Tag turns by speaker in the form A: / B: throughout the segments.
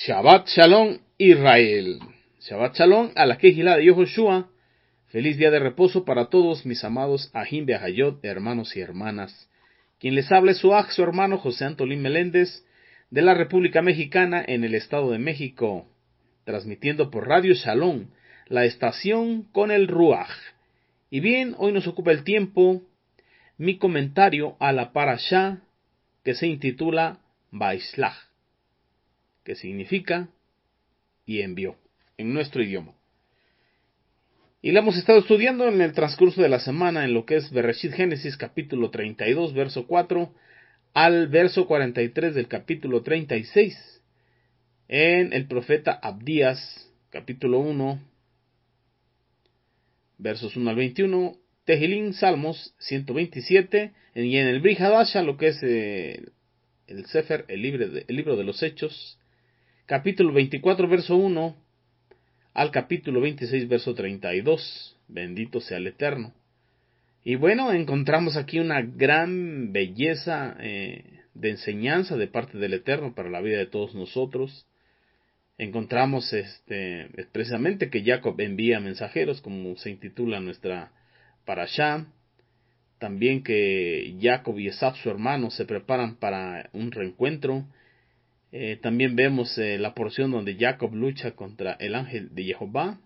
A: Shabbat Shalom Israel. Shabbat Shalom a la Kehilá de Yehoshua. Feliz día de reposo para todos mis amados Ahim Beahayot, hermanos y hermanas. Quien les habla es su hermano José Antolín Meléndez, de la República Mexicana en el Estado de México, transmitiendo por Radio Shalom, la estación con el Ruach. Y bien, hoy nos ocupa el tiempo mi comentario a la Parashá que se intitula Vaishlach, que significa y envió en nuestro idioma. Y la hemos estado estudiando en el transcurso de la semana en lo que es Bereshit Génesis capítulo 32 verso 4 al verso 43 del capítulo 36, en el profeta Abdías capítulo 1 versos 1 al 21, Tehilín Salmos 127, y en el Brit Hadasha, lo que es el Sefer, el libro de los Hechos, capítulo 24 verso 1 al capítulo 26 verso 32, bendito sea el Eterno. Y bueno, encontramos aquí una gran belleza de enseñanza de parte del Eterno para la vida de todos nosotros. Encontramos expresamente que Jacob envía mensajeros, como se intitula nuestra Parashá. También que Jacob y Esaf, su hermano, se preparan para un reencuentro. También vemos la porción donde Jacob lucha contra el ángel de Jehová.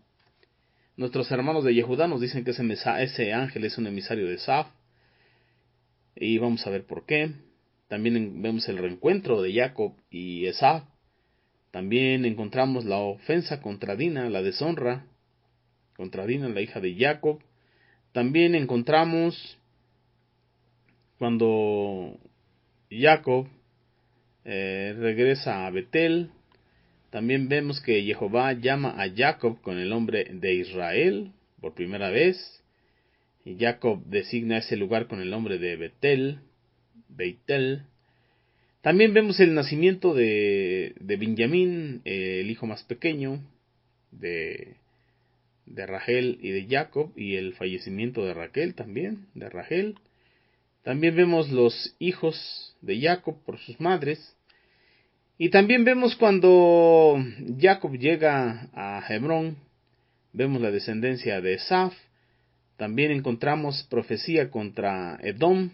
A: Nuestros hermanos de Yehudá nos dicen que ese ángel es un emisario de Esaf, y vamos a ver por qué. También vemos el reencuentro de Jacob y Esaf. También encontramos la ofensa contra Dina, la deshonra contra Dina, la hija de Jacob. También encontramos cuando Jacob regresa a Betel. También vemos que Jehová llama a Jacob con el nombre de Israel por primera vez. Y Jacob designa ese lugar con el nombre de Beitel. También vemos el nacimiento de Benjamín, el hijo más pequeño de Rachel y de Jacob, y el fallecimiento de Raquel también, de Rachel. También vemos los hijos de Jacob por sus madres. Y también vemos cuando Jacob llega a Hebrón, vemos la descendencia de Esaf. También encontramos profecía contra Edom,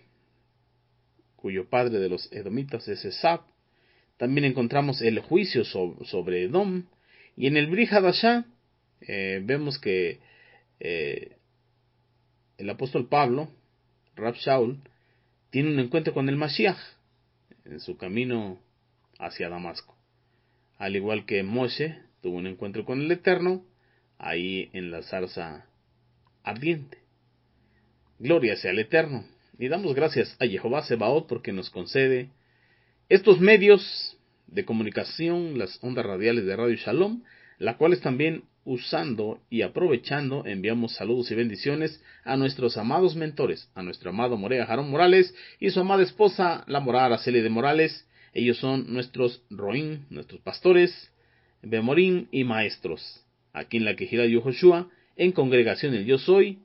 A: cuyo padre de los edomitas es Esaf. También encontramos el juicio sobre Edom. Y en el Brit Hadashah vemos que el apóstol Pablo, Rab Shaul, tiene un encuentro con el Mashiach en su camino hacia Damasco. Al igual que Moshe tuvo un encuentro con el Eterno ahí en la zarza ardiente. Gloria sea al Eterno. Y damos gracias a Jehová Sebaot porque nos concede estos medios de comunicación, las ondas radiales de Radio Shalom, las cuales también usando y aprovechando enviamos saludos y bendiciones a nuestros amados mentores, a nuestro amado Morea Jarón Morales y su amada esposa, la morada Araceli de Morales. Ellos son nuestros Roín, nuestros pastores, Bemorín y maestros, aquí en la Kehilá de Yehoshua, en Congregación El Yo Soy,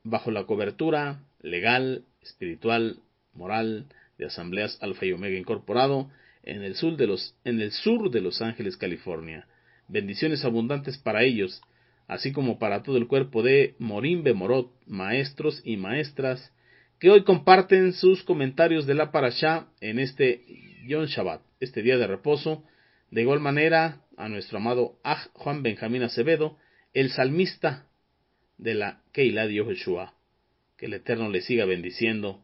A: bajo la cobertura legal, espiritual, moral de Asambleas Alfa y Omega Incorporado, en el sur de Los Ángeles, California. Bendiciones abundantes para ellos, así como para todo el cuerpo de Morim Bemorot, maestros y maestras, que hoy comparten sus comentarios de la Parashá en este Yom Shabbat, este día de reposo. De igual manera, a nuestro amado Juan Benjamín Acevedo, el salmista de la Kehilá de Yehoshua, que el Eterno le siga bendiciendo.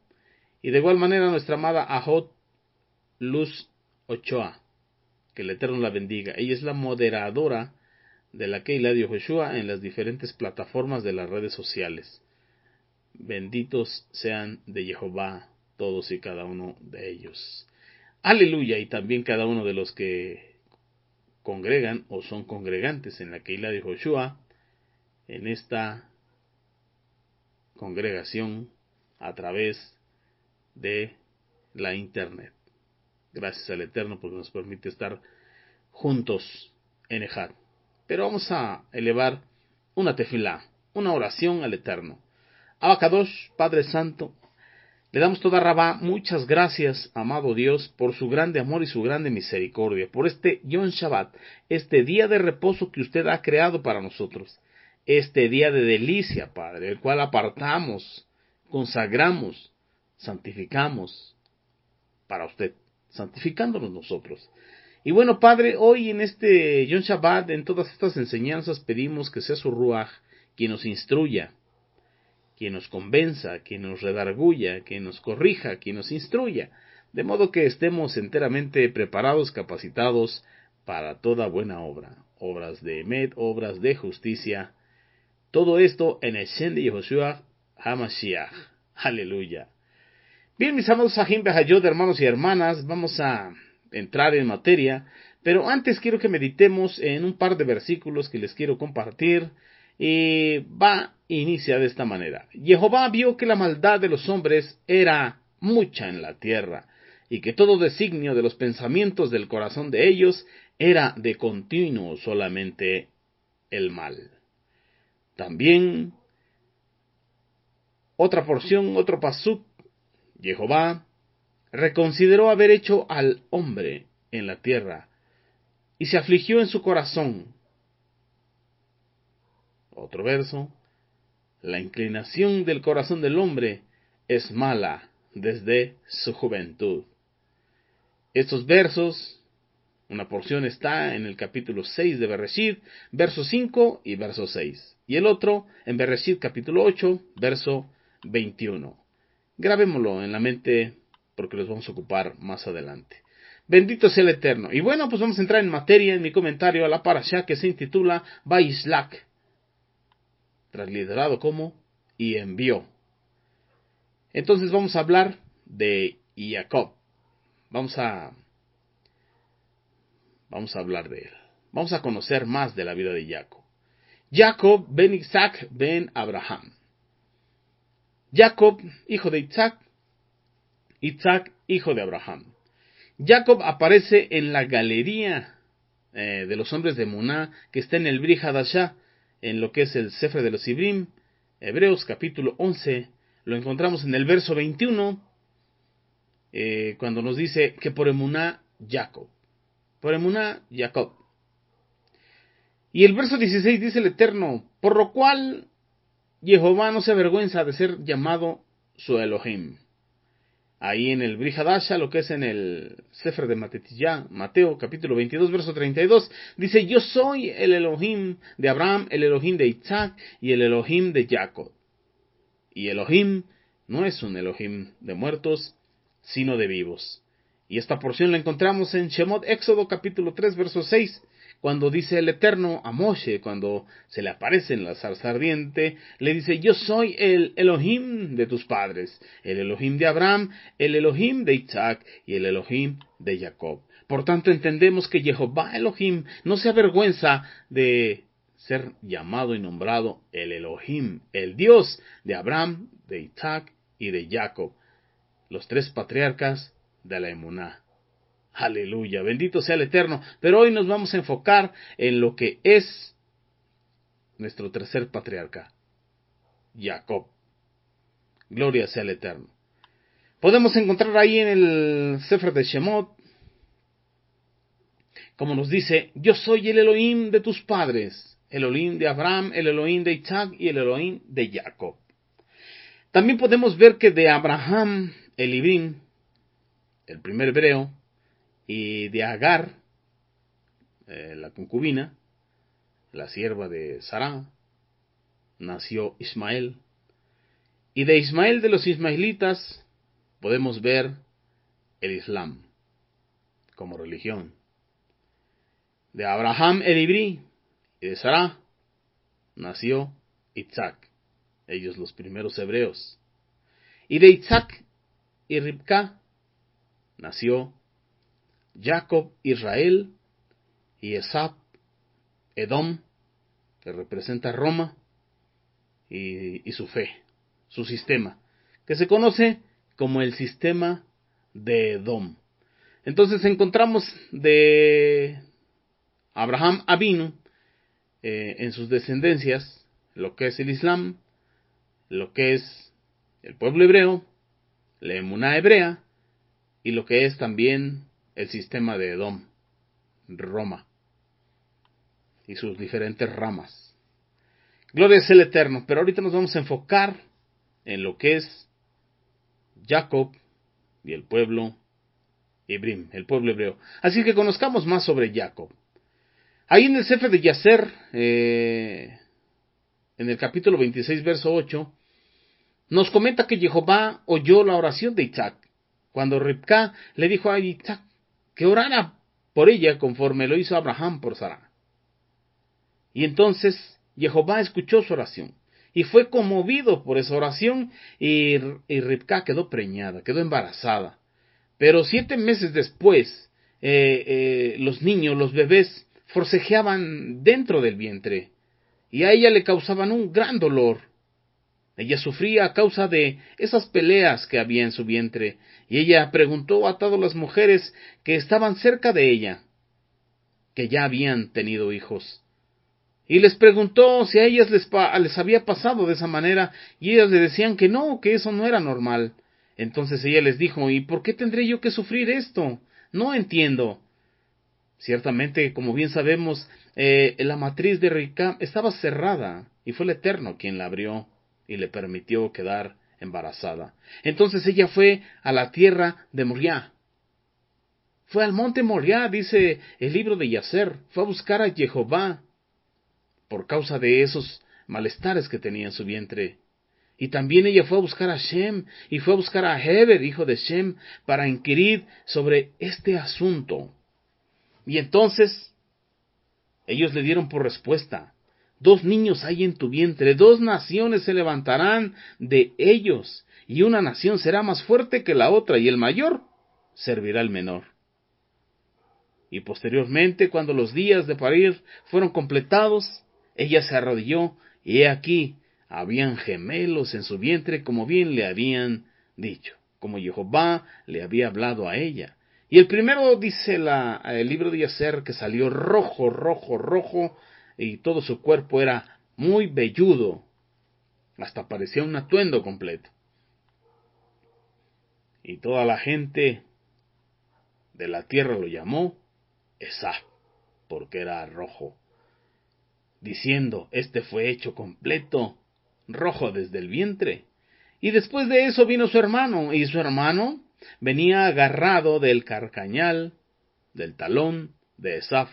A: Y de igual manera a nuestra amada Ajot Luz Ochoa, que el Eterno la bendiga. Ella es la moderadora de la Kehilá de Yehoshua en las diferentes plataformas de las redes sociales. Benditos sean de Jehová todos y cada uno de ellos. Aleluya. Y también cada uno de los que congregan o son congregantes en la Kehilá de Yehoshua, en esta congregación a través de la internet. Gracias al Eterno porque nos permite estar juntos en Ejad. Pero vamos a elevar una tefilá, una oración al Eterno. Abacadosh, Padre Santo, Le damos toda Rabá muchas gracias, amado Dios, por su grande amor y su grande misericordia, por este Yom Shabbat, este día de reposo que usted ha creado para nosotros, este día de delicia, Padre, el cual apartamos, consagramos, santificamos para usted, santificándonos nosotros. Y bueno, Padre, hoy en este Yom Shabbat, en todas estas enseñanzas, pedimos que sea su Ruach quien nos instruya, quien nos convenza, quien nos redarguya, quien nos corrija, quien nos instruya, de modo que estemos enteramente preparados, capacitados para toda buena obra, obras de Emet, obras de justicia, todo esto en el Shem de Yehoshua HaMashiach. Aleluya. Bien, mis amados Sahim Behayot, hermanos y hermanas, vamos a entrar en materia, pero antes quiero que meditemos en un par de versículos que les quiero compartir. Y inicia de esta manera. Jehová vio que la maldad de los hombres era mucha en la tierra, y que todo designio de los pensamientos del corazón de ellos era de continuo solamente el mal. También otra porción, otro pasuk, Jehová reconsideró haber hecho al hombre en la tierra, y se afligió en su corazón. Otro verso, la inclinación del corazón del hombre es mala desde su juventud. Estos versos, una porción está en el capítulo 6 de Bereshit, verso 5 y verso 6. Y el otro en Bereshit capítulo 8, verso 21. Grabémoslo en la mente porque los vamos a ocupar más adelante. Bendito sea el Eterno. Y bueno, pues vamos a entrar en materia en mi comentario a la parashá que se intitula Vayislach, transliterado como y envió. Entonces vamos a hablar de Jacob. Vamos a hablar de él. Vamos a conocer más de la vida de Jacob. Jacob ben Isaac ben Abraham. Jacob, hijo de Isaac. Isaac, hijo de Abraham. Jacob aparece en la galería de los hombres de Muná, que está en el Brit Hadashah, en lo que es el Sefer de los Ibrim, Hebreos capítulo 11, lo encontramos en el verso 21, cuando nos dice que por Emuná, Jacob. Por Emuná, Jacob. Y el verso 16 dice el Eterno, por lo cual Jehová no se avergüenza de ser llamado su Elohim. Ahí en el Brit Hadashah, lo que es en el Sefer de Mateo capítulo 22, verso 32, dice, yo soy el Elohim de Abraham, el Elohim de Isaac y el Elohim de Jacob. Y Elohim no es un Elohim de muertos, sino de vivos. Y esta porción la encontramos en Shemot, Éxodo capítulo 3, verso 6, cuando dice el Eterno a Moshe, cuando se le aparece en la zarza ardiente, le dice, yo soy el Elohim de tus padres, el Elohim de Abraham, el Elohim de Isaac y el Elohim de Jacob. Por tanto, entendemos que Jehová Elohim no se avergüenza de ser llamado y nombrado el Elohim, el Dios de Abraham, de Isaac y de Jacob, los tres patriarcas de la Emuná. Aleluya, bendito sea el Eterno. Pero hoy nos vamos a enfocar en lo que es nuestro tercer patriarca, Jacob. Gloria sea el Eterno. Podemos encontrar ahí en el Sefer de Shemot, como nos dice, yo soy el Elohim de tus padres, el Elohim de Abraham, el Elohim de Isaac y el Elohim de Jacob. También podemos ver que de Abraham, el Ibrim, el primer hebreo, y de Agar, la concubina, la sierva de Sará, nació Ismael. Y de Ismael, de los ismaelitas, podemos ver el Islam como religión. De Abraham el Ibrí y de Sará nació Isaac, ellos los primeros hebreos. Y de Isaac y Ribka nació Jacob, Israel, y Esab, Edom, que representa Roma, y su fe, su sistema, que se conoce como el sistema de Edom. Entonces encontramos de Abraham Avinu en sus descendencias lo que es el Islam, lo que es el pueblo hebreo, la emuná hebrea y lo que es también el sistema de Edom, Roma, y sus diferentes ramas. Gloria es el Eterno, pero ahorita nos vamos a enfocar en lo que es Jacob y el pueblo Ibrim, el pueblo hebreo. Así que conozcamos más sobre Jacob. Ahí en el Sefer de Yacer, en el capítulo 26, verso 8, nos comenta que Jehová oyó la oración de Isaac, cuando Ribca le dijo a Isaac que orara por ella conforme lo hizo Abraham por Sara. Y entonces Jehová escuchó su oración y fue conmovido por esa oración y Ribca quedó preñada, quedó embarazada. Pero 7 meses después, los niños, los bebés, forcejeaban dentro del vientre y a ella le causaban un gran dolor. Ella sufría a causa de esas peleas que había en su vientre, y ella preguntó a todas las mujeres que estaban cerca de ella, que ya habían tenido hijos, y les preguntó si a ellas les había pasado de esa manera, y ellas le decían que no, que eso no era normal. Entonces ella les dijo, ¿y por qué tendré yo que sufrir esto? No entiendo. Ciertamente, como bien sabemos, la matriz de Ribca estaba cerrada, y fue el Eterno quien la abrió y le permitió quedar embarazada. Entonces ella fue a la tierra de Moriah. Fue al monte Moriah, dice el libro de Yacer. Fue a buscar a Jehová por causa de esos malestares que tenía en su vientre. Y también ella fue a buscar a Shem, y fue a buscar a Heber, hijo de Shem, para inquirir sobre este asunto. Y entonces ellos le dieron por respuesta: 2 niños hay en tu vientre, 2 naciones se levantarán de ellos, y una nación será más fuerte que la otra, y el mayor servirá al menor. Y posteriormente, cuando los días de parir fueron completados, ella se arrodilló, y he aquí, habían gemelos en su vientre, como bien le habían dicho, como Jehová le había hablado a ella. Y el primero, dice el libro de Yacer, que salió rojo, rojo, rojo, y todo su cuerpo era muy velludo, hasta parecía un atuendo completo. Y toda la gente de la tierra lo llamó Esaf, porque era rojo, diciendo, este fue hecho completo, rojo desde el vientre. Y después de eso vino su hermano, y su hermano venía agarrado del carcañal, del talón de Esaf.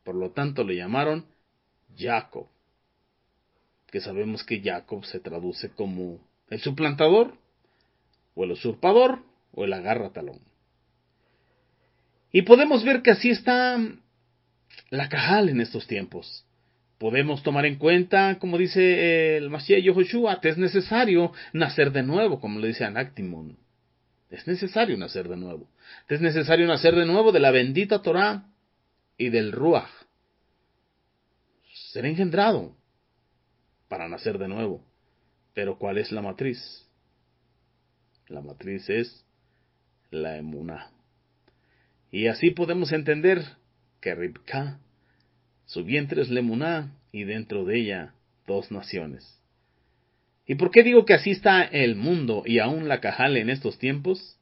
A: Por lo tanto le llamaron Jacob, que sabemos que Jacob se traduce como el suplantador, o el usurpador, o el agarra-talón. Y podemos ver que así está la Cajal en estos tiempos. Podemos tomar en cuenta, como dice el Mashiach Yehoshua, que es necesario nacer de nuevo, como le dice Anactimon. Es necesario nacer de nuevo. Es necesario nacer de nuevo de la bendita Torah y del Ruach. Ser engendrado para nacer de nuevo. Pero ¿cuál es la matriz? La matriz es la emuná. Y así podemos entender que Ribca, su vientre es la emuná, y dentro de ella 2 naciones. ¿Y por qué digo que así está el mundo y aún la Cajal en estos tiempos?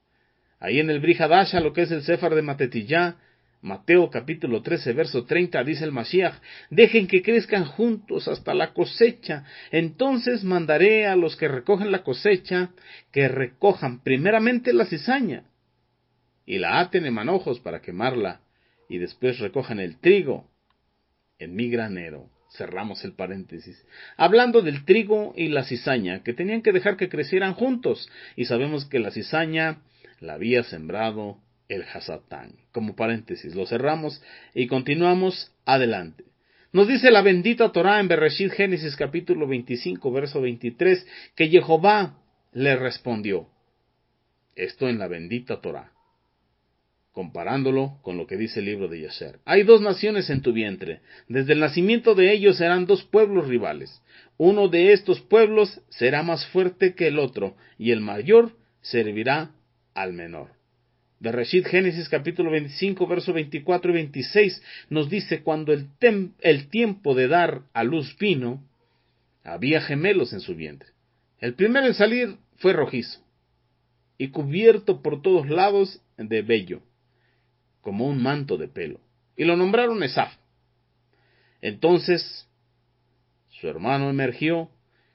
A: Ahí en el Brit Hadasha, lo que es el Sefer de Matetillá, Mateo capítulo 13, verso 30, dice el Mashiach, dejen que crezcan juntos hasta la cosecha. Entonces mandaré a los que recogen la cosecha, que recojan primeramente la cizaña, y la aten en manojos para quemarla, y después recojan el trigo en mi granero. Cerramos el paréntesis. Hablando del trigo y la cizaña, que tenían que dejar que crecieran juntos, y sabemos que la cizaña la había sembrado el Hasatán. Como paréntesis, lo cerramos y continuamos adelante. Nos dice la bendita Torah en Bereshit Génesis capítulo 25, verso 23, que Jehová le respondió. Esto en la bendita Torah, comparándolo con lo que dice el libro de Yacer. Hay 2 naciones en tu vientre. Desde el nacimiento de ellos serán 2 pueblos rivales. Uno de estos pueblos será más fuerte que el otro, y el mayor servirá al menor. Bereshit Génesis capítulo 25, verso 24 y 26 nos dice, cuando el tiempo de dar a luz vino, había gemelos en su vientre. El primero en salir fue rojizo, y cubierto por todos lados de vello, como un manto de pelo, y lo nombraron Esaf. Entonces su hermano emergió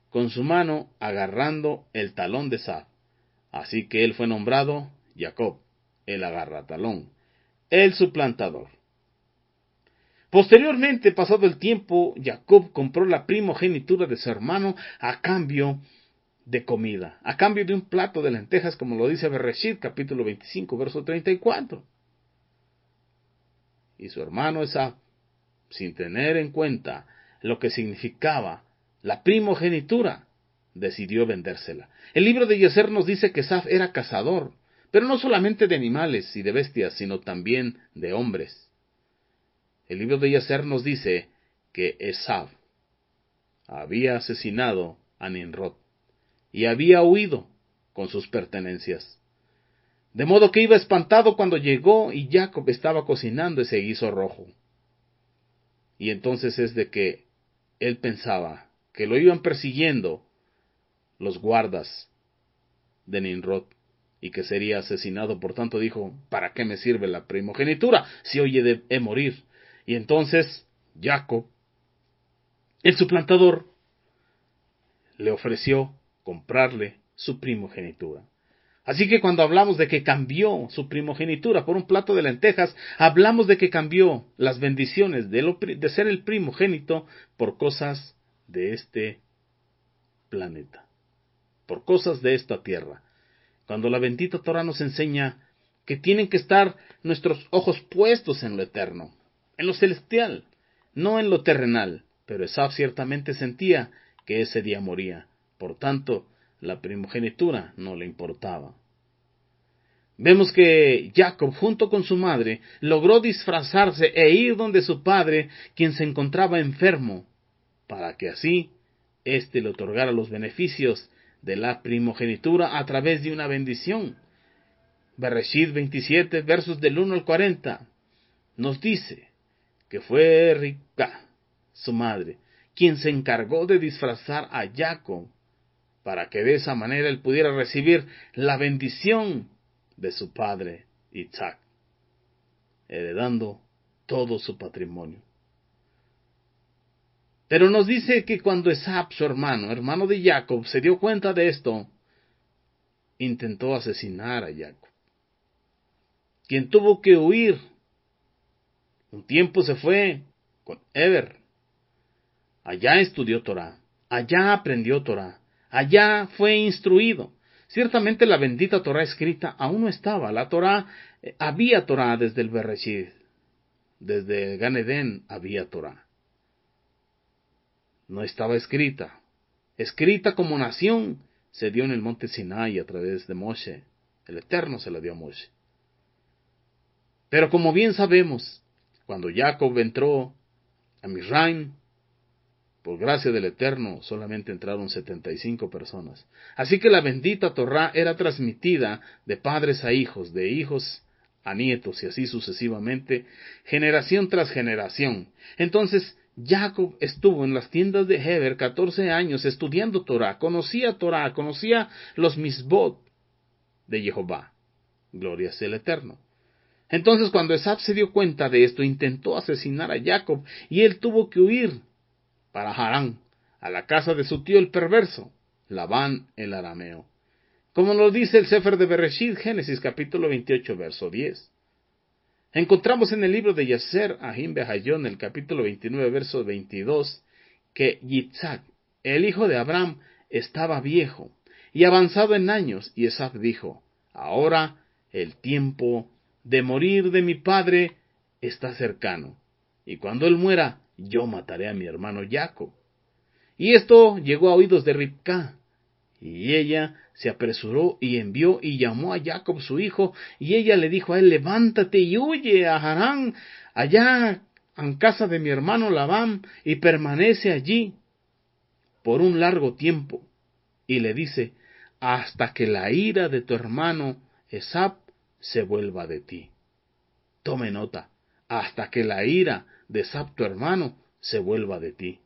A: con su mano agarrando el talón de Esaf, así que él fue nombrado Jacob, el agarratalón, el suplantador. Posteriormente, pasado el tiempo, Jacob compró la primogenitura de su hermano a cambio de comida, a cambio de un plato de lentejas, como lo dice Bereshit, capítulo 25, verso 34. Y su hermano Esaf, sin tener en cuenta lo que significaba la primogenitura, decidió vendérsela. El libro de Yeser nos dice que Esaf era cazador, pero no solamente de animales y de bestias, sino también de hombres. El libro de Yeser nos dice que Esaf había asesinado a Nimrod y había huido con sus pertenencias. De modo que iba espantado cuando llegó y Jacob estaba cocinando ese guiso rojo. Y entonces es de que él pensaba que lo iban persiguiendo los guardas de Nimrod y que sería asesinado. Por tanto dijo, ¿para qué me sirve la primogenitura si hoy he de morir? Y entonces Jacob, el suplantador, le ofreció comprarle su primogenitura. Así que cuando hablamos de que cambió su primogenitura por un plato de lentejas, hablamos de que cambió las bendiciones de ser el primogénito por cosas de este planeta, por cosas de esta tierra. Cuando la bendita Torah nos enseña que tienen que estar nuestros ojos puestos en lo eterno, en lo celestial, no en lo terrenal. Pero Esaf ciertamente sentía que ese día moría. Por tanto, la primogenitura no le importaba. Vemos que Jacob, junto con su madre, logró disfrazarse e ir donde su padre, quien se encontraba enfermo, para que así éste le otorgara los beneficios de la primogenitura a través de una bendición. Bereshit 27, versos del 1 al 40, nos dice que fue Ribca, su madre, quien se encargó de disfrazar a Jacob, para que de esa manera él pudiera recibir la bendición de su padre Isaac, heredando todo su patrimonio. Pero nos dice que cuando Esaf, su hermano de Jacob, se dio cuenta de esto, intentó asesinar a Jacob, quien tuvo que huir. Un tiempo se fue con Eber. Allá estudió Torah, allá aprendió Torah, allá fue instruido. Ciertamente la bendita Torah escrita aún no estaba. La Torah, había Torah desde el Bereshit. Desde el Gan Edén había Torah. No estaba escrita. Escrita como nación, se dio en el monte Sinai a través de Moshe. El Eterno se la dio a Moshe. Pero como bien sabemos, cuando Jacob entró a Misraim, por gracia del Eterno, solamente entraron 75 personas. Así que la bendita Torah era transmitida de padres a hijos, de hijos a nietos, y así sucesivamente, generación tras generación. Entonces, Jacob estuvo en las tiendas de Heber 14 años estudiando Torah, conocía los misbot de Jehová. Gloria sea el Eterno. Entonces, cuando Esaf se dio cuenta de esto, intentó asesinar a Jacob, y él tuvo que huir para Harán, a la casa de su tío el perverso, Labán el arameo. Como nos dice el Sefer de Bereshit, Génesis capítulo 28, verso 10. Encontramos en el libro de Yeser, Ahim Behayón, el capítulo 29, verso 22, que Yitzhak, el hijo de Abraham, estaba viejo y avanzado en años, y Esaf dijo, ahora el tiempo de morir de mi padre está cercano, y cuando él muera, yo mataré a mi hermano Jacob. Y esto llegó a oídos de Ribca, y ella se apresuró y envió y llamó a Jacob su hijo, y ella le dijo a él, levántate y huye a Harán, allá en casa de mi hermano Labán, y permanece allí por un largo tiempo. Y le dice, hasta que la ira de tu hermano Esaf se vuelva de ti. Tome nota, hasta que la ira de Esaf tu hermano se vuelva de ti,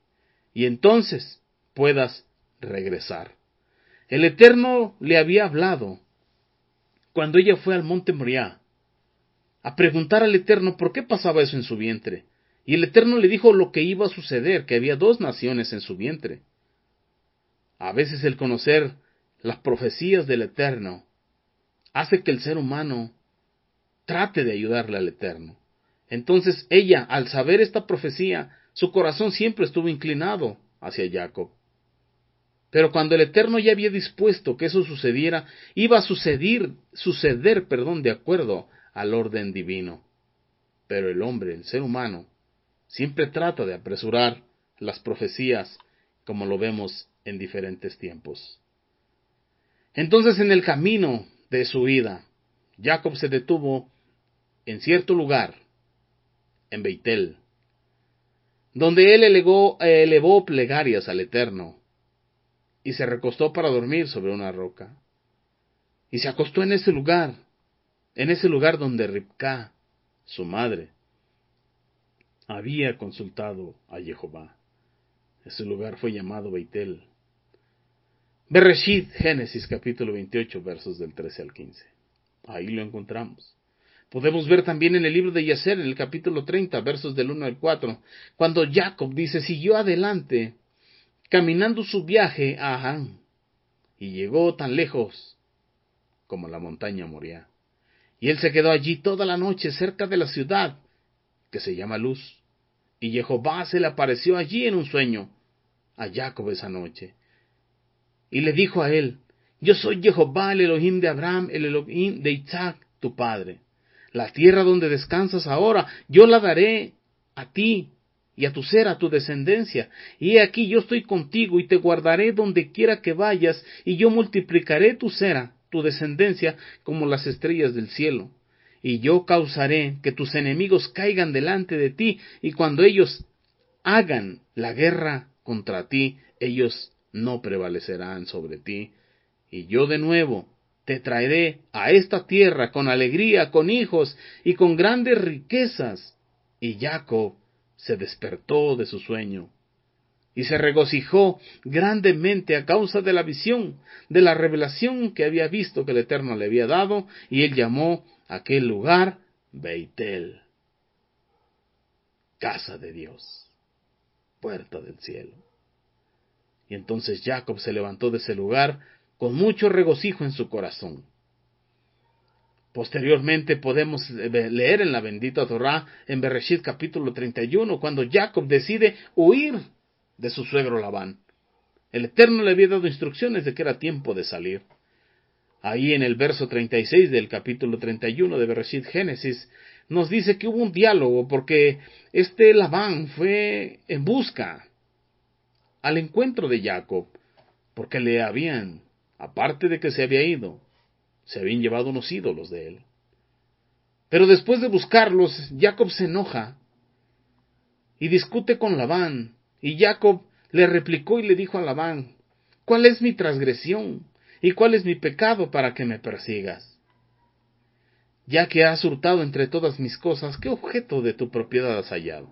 A: y entonces puedas regresar. El Eterno le había hablado cuando ella fue al monte Moriah a preguntar al Eterno por qué pasaba eso en su vientre. Y el Eterno le dijo lo que iba a suceder, que había 2 naciones en su vientre. A veces el conocer las profecías del Eterno hace que el ser humano trate de ayudarle al Eterno. Entonces ella, al saber esta profecía, su corazón siempre estuvo inclinado hacia Jacob. Pero cuando el Eterno ya había dispuesto que eso sucediera, iba a suceder, de acuerdo al orden divino. Pero el hombre, el ser humano, siempre trata de apresurar las profecías, como lo vemos en diferentes tiempos. Entonces, en el camino de su vida, Jacob se detuvo en cierto lugar, en Beitel, donde él elevó plegarias al Eterno, y se recostó para dormir sobre una roca. Y se acostó en ese lugar donde Ribcá, su madre, había consultado a Jehová. Ese lugar fue llamado Beitel. Bereshit, Génesis capítulo 28, versos del 13 al 15. Ahí lo encontramos. Podemos ver también en el libro de Yacer, en el capítulo 30, versos del 1 al 4, cuando Jacob siguió adelante, caminando su viaje a Ahán, y llegó tan lejos como la montaña Moriah. Y él se quedó allí toda la noche cerca de la ciudad, que se llama Luz. Y Jehová se le apareció allí en un sueño a Jacob esa noche. Y le dijo a él: yo soy Jehová, el Elohim de Abraham, el Elohim de Isaac, tu padre. La tierra donde descansas ahora, yo la daré a ti y a tu descendencia. Y he aquí yo estoy contigo y te guardaré donde quiera que vayas, y yo multiplicaré tu descendencia, como las estrellas del cielo. Y yo causaré que tus enemigos caigan delante de ti, y cuando ellos hagan la guerra contra ti, ellos no prevalecerán sobre ti. Y yo de nuevo te traeré a esta tierra con alegría, con hijos y con grandes riquezas. Y Jacob se despertó de su sueño y se regocijó grandemente a causa de la visión, de la revelación que había visto que el Eterno le había dado, y él llamó a aquel lugar Beitel, casa de Dios, puerta del cielo. Y entonces Jacob se levantó de ese lugar con mucho regocijo en su corazón. Posteriormente podemos leer en la bendita Torá, en Bereshit capítulo 31, cuando Jacob decide huir de su suegro Labán. El Eterno le había dado instrucciones de que era tiempo de salir. Ahí en el verso 36 del capítulo 31 de Bereshit Génesis, nos dice que hubo un diálogo porque Labán fue en busca al encuentro de Jacob, porque le habían, aparte de que se había ido, se habían llevado unos ídolos de él. Pero después de buscarlos, Jacob se enoja y discute con Labán. Y Jacob le replicó y le dijo a Labán: ¿cuál es mi transgresión y cuál es mi pecado para que me persigas? Ya que has hurtado entre todas mis cosas, ¿qué objeto de tu propiedad has hallado?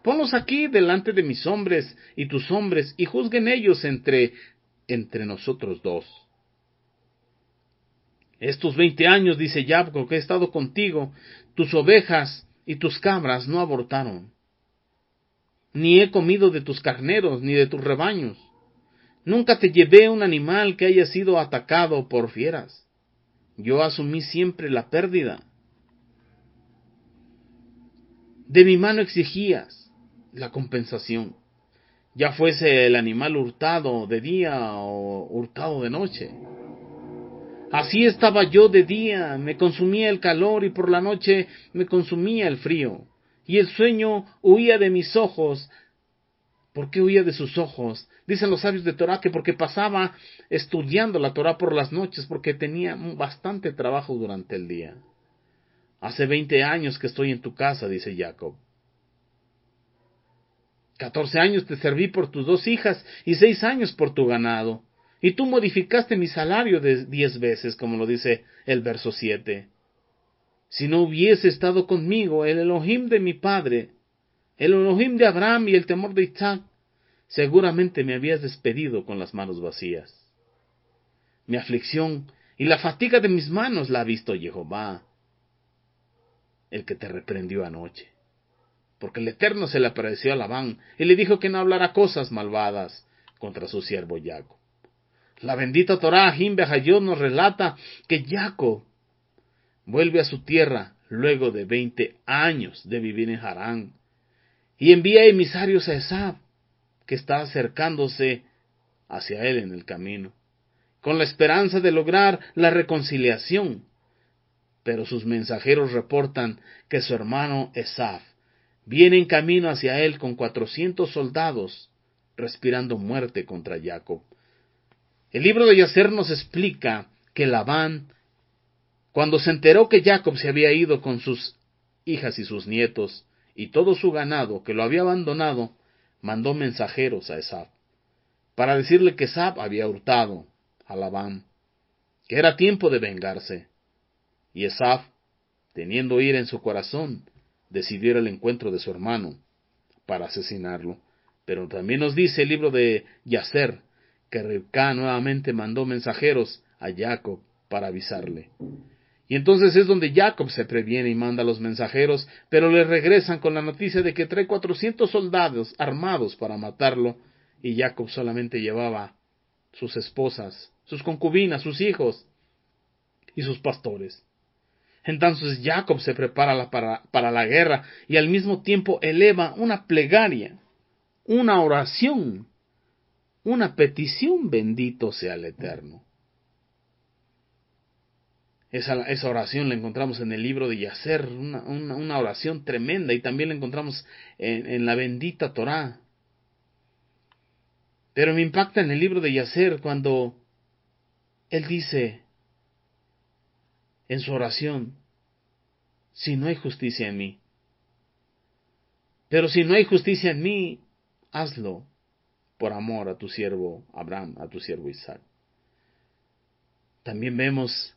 A: Ponlos aquí delante de mis hombres y tus hombres, y juzguen ellos entre nosotros dos. Estos 20 años, dice Jacob, que he estado contigo, tus ovejas y tus cabras no abortaron, ni he comido de tus carneros, ni de tus rebaños. Nunca te llevé un animal que haya sido atacado por fieras. Yo asumí siempre la pérdida. De mi mano exigías la compensación, ya fuese el animal hurtado de día o hurtado de noche. Así estaba yo de día, me consumía el calor, y por la noche me consumía el frío, y el sueño huía de mis ojos. ¿Por qué huía de sus ojos? Dicen los sabios de Torah que porque pasaba estudiando la Torah por las noches, porque tenía bastante trabajo durante el día. Hace 20 años que estoy en tu casa, dice Jacob. 14 años te serví por tus 2 hijas y 6 años por tu ganado. Y tú modificaste mi salario de 10 veces, como lo dice el verso 7. Si no hubiese estado conmigo el Elohim de mi padre, el Elohim de Abraham y el temor de Isaac, seguramente me habías despedido con las manos vacías. Mi aflicción y la fatiga de mis manos la ha visto Jehová, el que te reprendió anoche. Porque el Eterno se le apareció a Labán y le dijo que no hablara cosas malvadas contra su siervo Jacob. La bendita Torá Jimbe Hayot nos relata que Jacob vuelve a su tierra luego de 20 años de vivir en Harán y envía emisarios a Esab, que está acercándose hacia él en el camino, con la esperanza de lograr la reconciliación. Pero sus mensajeros reportan que su hermano Esab viene en camino hacia él con 400 soldados, respirando muerte contra Jacob. El libro de Yacer nos explica que Labán, cuando se enteró que Jacob se había ido con sus hijas y sus nietos y todo su ganado, que lo había abandonado, mandó mensajeros a Esab para decirle que Esab había hurtado a Labán, que era tiempo de vengarse. Y Esab, teniendo ira en su corazón, decidió ir al encuentro de su hermano para asesinarlo. Pero también nos dice el libro de Yacer que Ribcá nuevamente mandó mensajeros a Jacob para avisarle. Y entonces es donde Jacob se previene y manda a los mensajeros, pero le regresan con la noticia de que trae 400 soldados armados para matarlo, y Jacob solamente llevaba sus esposas, sus concubinas, sus hijos y sus pastores. Entonces Jacob se prepara para la guerra y al mismo tiempo eleva una plegaria, una oración, una petición: bendito sea el Eterno. Esa oración la encontramos en el libro de Yacer, una oración tremenda, y también la encontramos en la bendita Torá. Pero me impacta en el libro de Yacer cuando él dice en su oración: si no hay justicia en mí, pero si no hay justicia en mí, hazlo por amor a tu siervo Abraham, a tu siervo Isaac. También vemos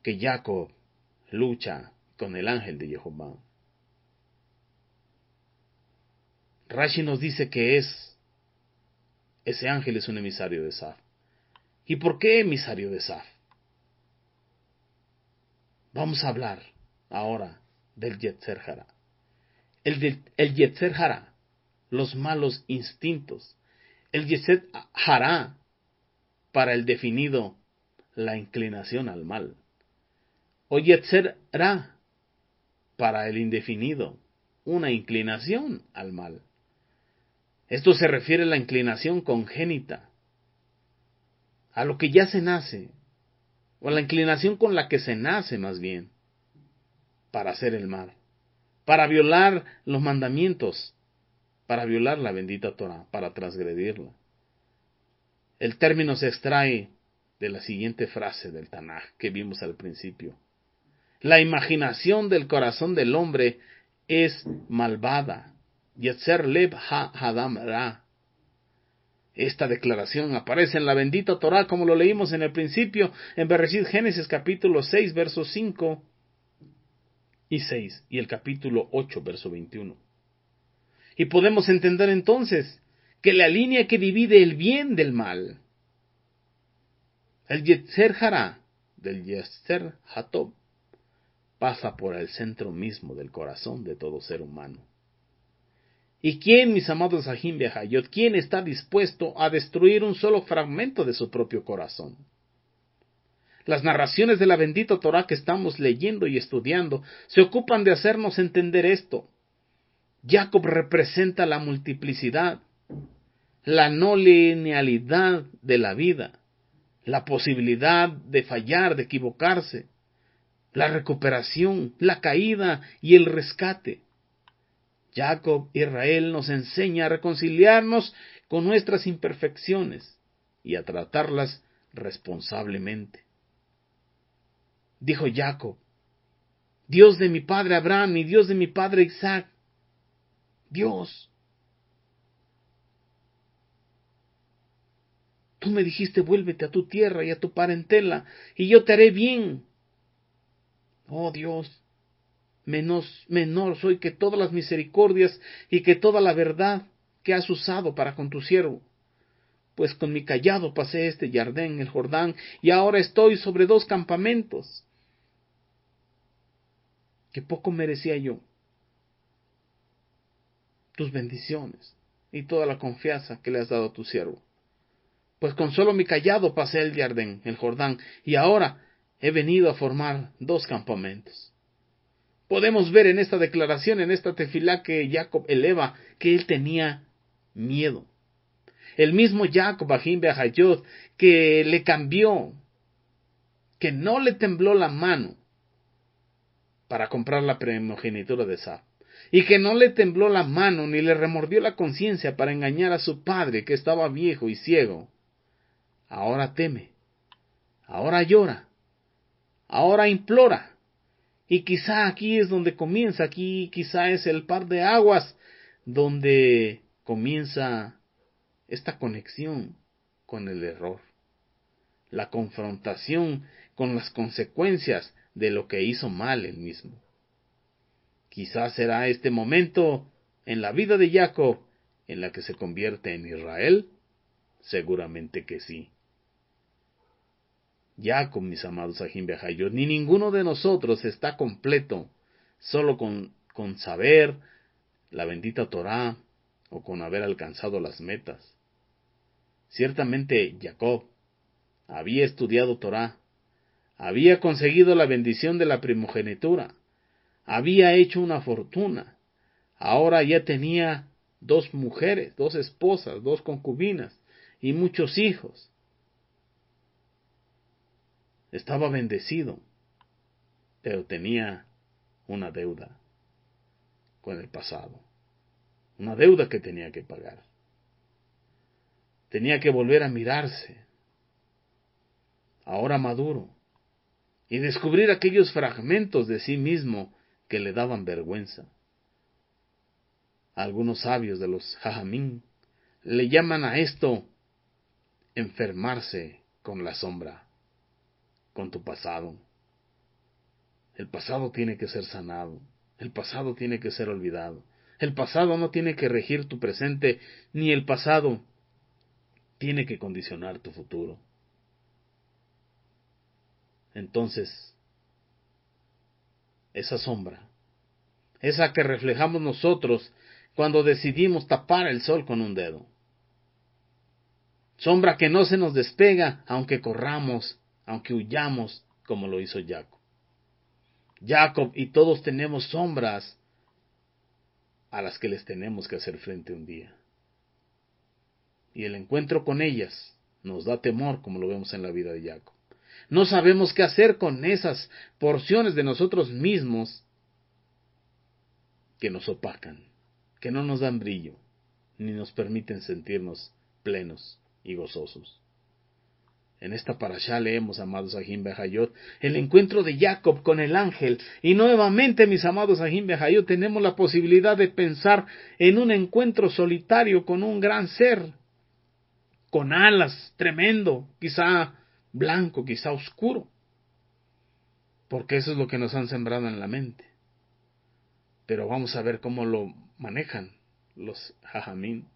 A: que Jacob lucha con el ángel de Jehová. Rashi nos dice que ese ángel es un emisario de Esab. ¿Y por qué emisario de Esab? Vamos a hablar ahora del Yetzer Hara. El Yetzer Hara, los malos instintos. El Yetzer Hara, para el definido, la inclinación al mal. O Yetzer Ra, para el indefinido, una inclinación al mal. Esto se refiere a la inclinación congénita, a lo que ya se nace, o a la inclinación con la que se nace más bien, para hacer el mal, para violar los mandamientos, para violar la bendita Torah, para transgredirla. El término se extrae de la siguiente frase del Tanaj que vimos al principio: la imaginación del corazón del hombre es malvada. Yetzer Lev ha-Adam Ra. Esta declaración aparece en la bendita Torá como lo leímos en el principio, en Bereshit, Génesis capítulo 6, versos 5 y 6, y el capítulo 8, verso 21. Y podemos entender entonces que la línea que divide el bien del mal, el Yetzer Hara del Yetzer Hatov, pasa por el centro mismo del corazón de todo ser humano. ¿Y quién, mis amados Ajim Behayot, quién está dispuesto a destruir un solo fragmento de su propio corazón? Las narraciones de la bendita Torá que estamos leyendo y estudiando se ocupan de hacernos entender esto. Jacob representa la multiplicidad, la no linealidad de la vida, la posibilidad de fallar, de equivocarse, la recuperación, la caída y el rescate. Jacob Israel nos enseña a reconciliarnos con nuestras imperfecciones y a tratarlas responsablemente. Dijo Jacob: Dios de mi padre Abraham y Dios de mi padre Isaac, Dios, tú me dijiste: vuélvete a tu tierra y a tu parentela, y yo te haré bien. Oh Dios, menor soy que todas las misericordias y que toda la verdad que has usado para con tu siervo. pues con mi cayado pasé este Jardín, el Jordán, y ahora estoy sobre 2 campamentos. Que poco merecía yo tus bendiciones y toda la confianza que le has dado a tu siervo. Pues con solo mi cayado pasé el Jardín, el Jordán, y ahora he venido a formar 2 campamentos. Podemos ver en esta declaración, en esta tefilá que Jacob eleva, que él tenía miedo. El mismo Jacob, Ajim Behayot, que le cambió, que no le tembló la mano para comprar la primogenitura de Esau, y que no le tembló la mano ni le remordió la conciencia para engañar a su padre, que estaba viejo y ciego. Ahora teme, ahora llora, ahora implora. Y quizá aquí es donde comienza, aquí quizá es el par de aguas donde comienza esta conexión con el error, la confrontación con las consecuencias de lo que hizo mal él mismo. Quizás será este momento en la vida de Jacob en la que se convierte en Israel. Seguramente que sí. Jacob, mis amados Ajim Behayot, ni ninguno de nosotros está completo solo con saber la bendita Torá o con haber alcanzado las metas. Ciertamente Jacob había estudiado Torá, había conseguido la bendición de la primogenitura, había hecho una fortuna, ahora ya tenía 2 mujeres, 2 esposas, 2 concubinas y muchos hijos. Estaba bendecido, pero tenía una deuda con el pasado, una deuda que tenía que pagar. Tenía que volver a mirarse, ahora maduro, y descubrir aquellos fragmentos de sí mismo que le daban vergüenza. Algunos sabios de los Jajamín le llaman a esto enfermarse con la sombra, con tu pasado. El pasado tiene que ser sanado, el pasado tiene que ser olvidado, el pasado no tiene que regir tu presente, ni el pasado tiene que condicionar tu futuro. Entonces, esa sombra, esa que reflejamos nosotros cuando decidimos tapar el sol con un dedo, sombra que no se nos despega aunque corramos, aunque huyamos, como lo hizo Jacob. Jacob y todos tenemos sombras a las que les tenemos que hacer frente un día. Y el encuentro con ellas nos da temor, como lo vemos en la vida de Jacob. No sabemos qué hacer con esas porciones de nosotros mismos que nos opacan, que no nos dan brillo, ni nos permiten sentirnos plenos y gozosos. En esta parashá leemos, amados Ajim Behayot, el encuentro de Jacob con el ángel. Y nuevamente, mis amados Ajim Behayot, tenemos la posibilidad de pensar en un encuentro solitario con un gran ser, con alas, tremendo, quizá blanco, quizá oscuro. Porque eso es lo que nos han sembrado en la mente. Pero vamos a ver cómo lo manejan los Jajamín,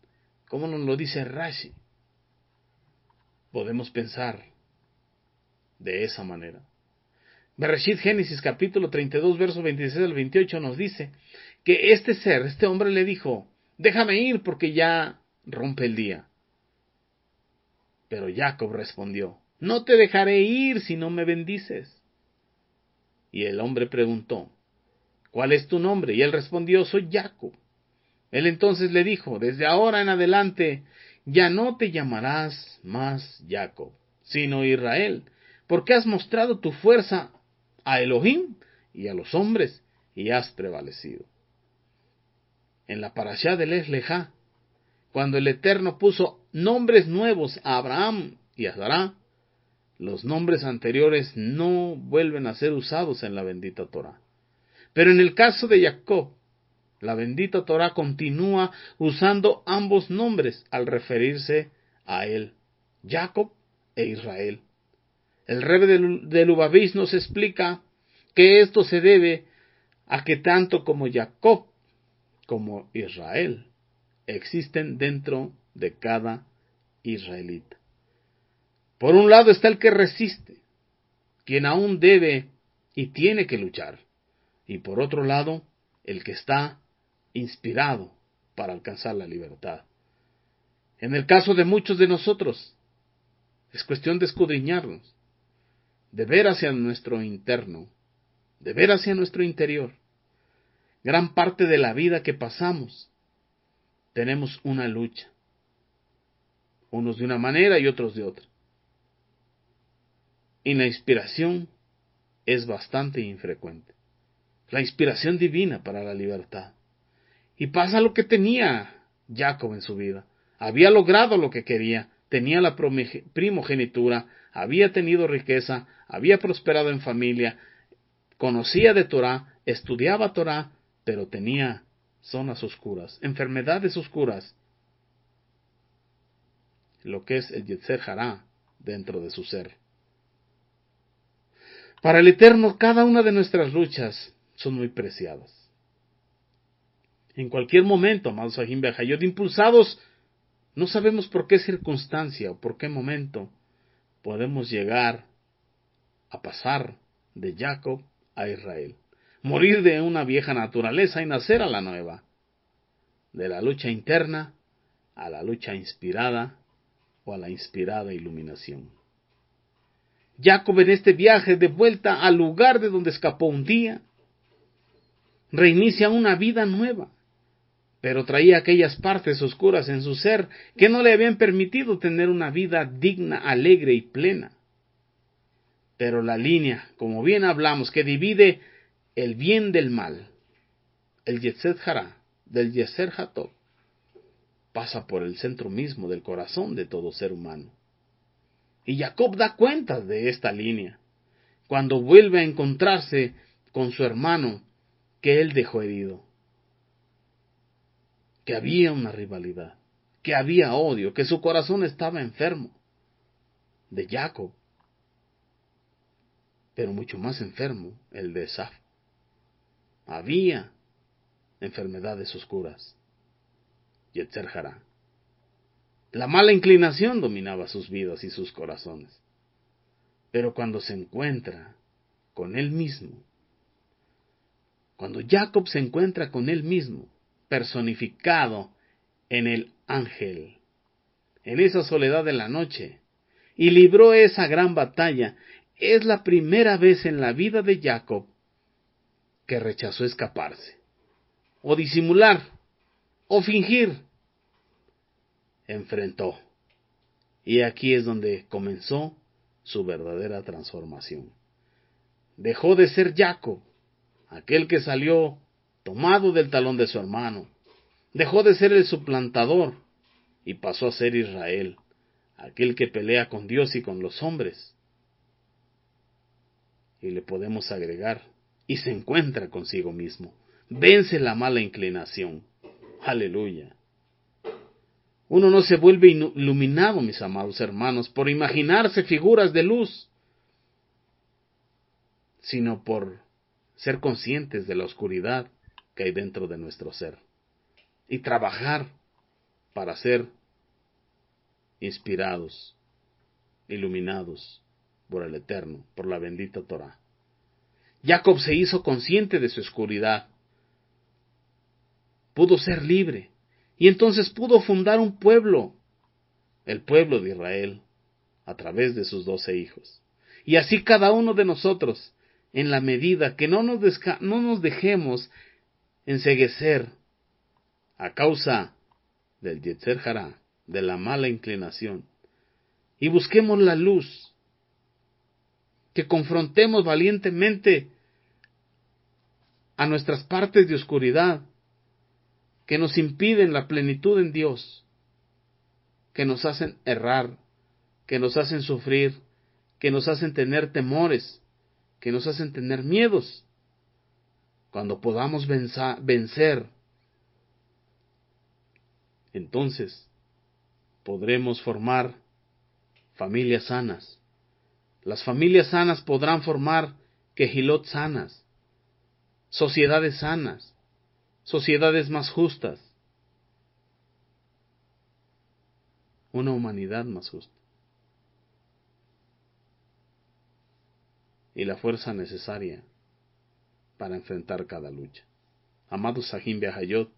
A: cómo nos lo dice Rashi. Podemos pensar de esa manera. Bereshit Génesis capítulo 32 verso 26 al 28 nos dice que este hombre le dijo, déjame ir porque ya rompe el día. Pero Jacob respondió, no te dejaré ir si no me bendices. Y el hombre preguntó, ¿cuál es tu nombre? Y él respondió, soy Jacob. Él entonces le dijo, desde ahora en adelante ya no te llamarás más Jacob, sino Israel, porque has mostrado tu fuerza a Elohim y a los hombres y has prevalecido. En la parashá de Lech Lejá, cuando el Eterno puso nombres nuevos a Abraham y a Sará, los nombres anteriores no vuelven a ser usados en la bendita Torá. Pero en el caso de Jacob, la bendita Torá continúa usando ambos nombres al referirse a él, Jacob e Israel. El Rebbe de Lubavitch nos explica que esto se debe a que tanto como Jacob como Israel existen dentro de cada israelita. Por un lado está el que resiste, quien aún debe y tiene que luchar. Y por otro lado, el que está inspirado para alcanzar la libertad. En el caso de muchos de nosotros, es cuestión de escudriñarnos, de ver hacia nuestro interno, de ver hacia nuestro interior. Gran parte de la vida que pasamos, tenemos una lucha, unos de una manera y otros de otra. Y la inspiración es bastante infrecuente. La inspiración divina para la libertad. Y pasa lo que tenía Jacob en su vida. Había logrado lo que quería, tenía la primogenitura, había tenido riqueza, había prosperado en familia, conocía de Torah, estudiaba Torah, pero tenía zonas oscuras, enfermedades oscuras, lo que es el Yetzer Hará dentro de su ser. Para el Eterno, cada una de nuestras luchas son muy preciadas. En cualquier momento, amados Sahim Behayot, impulsados, no sabemos por qué circunstancia o por qué momento podemos llegar a pasar de Jacob a Israel. Morir de una vieja naturaleza y nacer a la nueva. De la lucha interna a la lucha inspirada o a la inspirada iluminación. Jacob en este viaje de vuelta al lugar de donde escapó un día, reinicia una vida nueva, pero traía aquellas partes oscuras en su ser que no le habían permitido tener una vida digna, alegre y plena. Pero la línea, como bien hablamos, que divide el bien del mal, el Yetzer Hará, del Yetzer Hatov, pasa por el centro mismo del corazón de todo ser humano. Y Jacob da cuenta de esta línea, cuando vuelve a encontrarse con su hermano que él dejó herido. Que había una rivalidad, que había odio, que su corazón estaba enfermo. De Jacob, pero mucho más enfermo el de Esaf. Había enfermedades oscuras. Yetzer Hará. La mala inclinación dominaba sus vidas y sus corazones. Pero cuando se encuentra con él mismo, cuando Jacob se encuentra con él mismo, personificado en el ángel, en esa soledad de la noche, y libró esa gran batalla, es la primera vez en la vida de Jacob que rechazó escaparse, o disimular, o fingir. Enfrentó. Y aquí es donde comenzó su verdadera transformación. Dejó de ser Jacob, aquel que salió tomado del talón de su hermano. Dejó de ser el suplantador y pasó a ser Israel, aquel que pelea con Dios y con los hombres. Y le podemos agregar, y se encuentra consigo mismo. Vence la mala inclinación. Aleluya. Uno no se vuelve iluminado, mis amados hermanos, por imaginarse figuras de luz, sino por ser conscientes de la oscuridad que hay dentro de nuestro ser y trabajar para ser inspirados, iluminados por el Eterno, por la bendita Torah. Jacob se hizo consciente de su oscuridad, pudo ser libre, y entonces pudo fundar un pueblo, el pueblo de Israel, a través de sus 12 hijos. Y así cada uno de nosotros, en la medida que no nos dejemos enceguecer a causa del Yetzer Hará, de la mala inclinación, y busquemos la luz, que confrontemos valientemente a nuestras partes de oscuridad, que nos impiden la plenitud en Dios, que nos hacen errar, que nos hacen sufrir, que nos hacen tener temores, que nos hacen tener miedos. Cuando podamos vencer, entonces podremos formar familias sanas. Las familias sanas podrán formar quejilot sanas, sociedades sanas, sociedades más justas. una humanidad más justa. Y la fuerza necesaria para enfrentar cada lucha. Amados Sahim Behayot,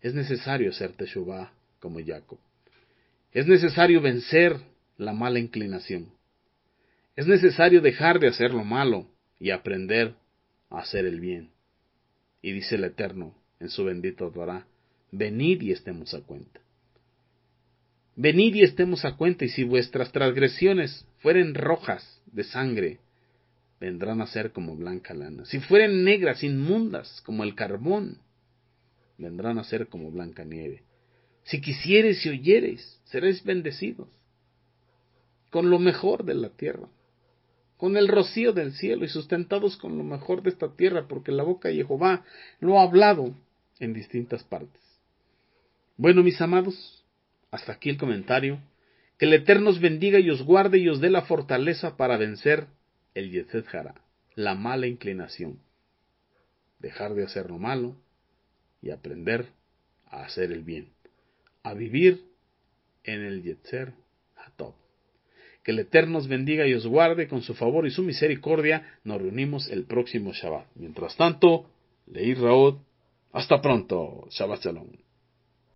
A: es necesario hacer Teshuvah como Jacob. Es necesario vencer la mala inclinación. Es necesario dejar de hacer lo malo y aprender a hacer el bien. Y dice el Eterno en su bendito Torah, venid y estemos a cuenta. Venid y estemos a cuenta, y si vuestras transgresiones fueren rojas de sangre, vendrán a ser como blanca lana. Si fueren negras, inmundas, como el carbón, vendrán a ser como blanca nieve. Si quisiereis y oyereis, seréis bendecidos con lo mejor de la tierra, con el rocío del cielo, y sustentados con lo mejor de esta tierra, porque la boca de Jehová lo ha hablado en distintas partes. Bueno, mis amados, hasta aquí el comentario. Que el Eterno os bendiga y os guarde y os dé la fortaleza para vencer el Yetzer Hara, la mala inclinación. Dejar de hacer lo malo y aprender a hacer el bien, a vivir en el Yetzer Hatov. Que el Eterno os bendiga y os guarde, con su favor y su misericordia. Nos reunimos el próximo Shabbat. Mientras tanto, Leí Raot, hasta pronto. Shabbat Shalom.